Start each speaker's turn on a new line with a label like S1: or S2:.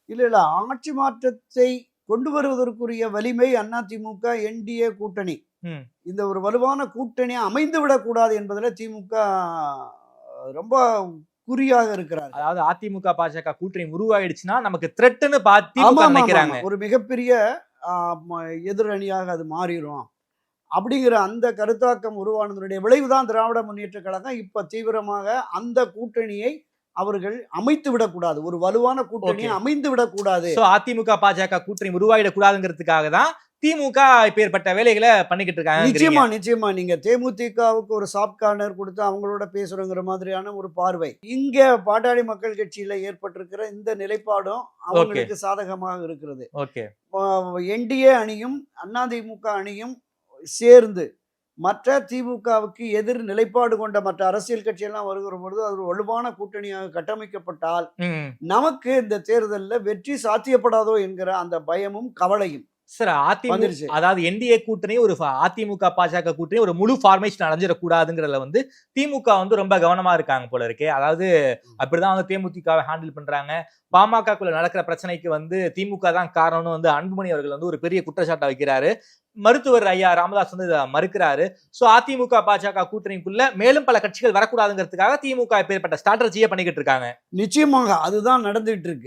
S1: இல்ல இல்ல ஆட்சி மாற்றத்தை கொண்டு வருவதற்குரிய வலிமை அதிமுக என்டிஏ கூட்டணி
S2: ம்.
S1: இந்த ஒரு வலுவான கூட்டணி அமைந்து விடக்கூடாது என்பதில் திமுக ரொம்ப குறியாக இருக்கிறார்.
S2: அதாவது அதிமுக பாஜக கூட்டணி உருவாயிடுச்சுன்னா நமக்கு த்ரெட்னு
S1: ஆமா
S2: திமுக
S1: ஆமா
S2: நினைக்கிறாங்க.
S1: ஆமா ஒரு மிகப்பெரிய ஆ, எதிரணியாக அது மாறிடும் அப்படிங்கிற அந்த கருத்தாக்கம் உருவானதனுடைய விளைவுதான் திராவிட முன்னேற்ற கழகம் இப்ப தீவிரமாக அந்த கூட்டணியை அவர்கள் அமைத்து விடக்கூடாது. ஒரு வலுவான கூட்டணியை
S2: ஓகே.
S1: அமைந்து விடக்கூடாது.
S2: சோ அதிமுக பாஜக கூட்டணி உருவாயிடக்கூடாதுங்கிறதுக்காக தான் திமுக இப்பேற்பட்ட வேலைகளை பண்ணிக்கிட்டு இருக்காங்க.
S1: நிச்சயமா நிச்சயமா நீங்க தேமுதிகவுக்கு ஒரு சாஃப்ட் கார்னர் கொடுத்து அவங்களோட பேசுறோங்கிற மாதிரியான ஒரு பார்வை இங்க பாட்டாளி மக்கள் கட்சியில ஏற்பட்டிருக்கிற இந்த நிலைப்பாடும் அவங்களுக்கு சாதகமாக இருக்கிறது.
S2: ஓகே.
S1: என்டிஏ அணியும் அதிமுக அணியும் சேர்ந்து மற்ற திமுகவுக்கு எதிர் நிலைப்பாடு கொண்ட மற்ற அரசியல் கட்சியெல்லாம் வருகிற பொழுது அது ஒரு வலுவான கூட்டணியாக கட்டமைக்கப்பட்டால்
S2: ம்.
S1: நமக்கு இந்த தேர்தலில் வெற்றி சாத்தியப்படாதோ என்கிற அந்த பயமும் கவலையும்
S2: சார் அதிமுக
S1: வந்துருச்சு.
S2: அதாவது என்டிஏ கூட்டணி ஒரு அதிமுக பாஜக கூட்டணி ஒரு முழு ஃபார்மேஷன் அடைஞ்சிடக்கூடாதுங்கிறதுல வந்து திமுக வந்து ரொம்ப கவனமா இருக்காங்க போல இருக்கே. அதாவது அப்படிதான் வந்து தேமுதிகவை ஹேண்டில் பண்றாங்க. பாமகக்குள்ள நடக்கிற பிரச்சனைக்கு வந்து திமுக தான் காரணம்னு வந்து அன்புமணி அவர்கள் வந்து ஒரு பெரிய குற்றச்சாட்டை வைக்கிறாரு. மருத்துவர் ஐயா ராமதாஸ் வந்து இதை மறுக்கிறாரு. சோ அதிமுக பாஜக கூட்டணிக்குள்ள மேலும் பல கட்சிகள் வரக்கூடாதுங்கிறதுக்காக திமுக இப்பேற்பட்ட ஸ்ட்ராட்டஜியை பண்ணிக்கிட்டு இருக்காங்க.
S1: நிச்சயமாக அதுதான் நடந்துட்டு இருக்கு.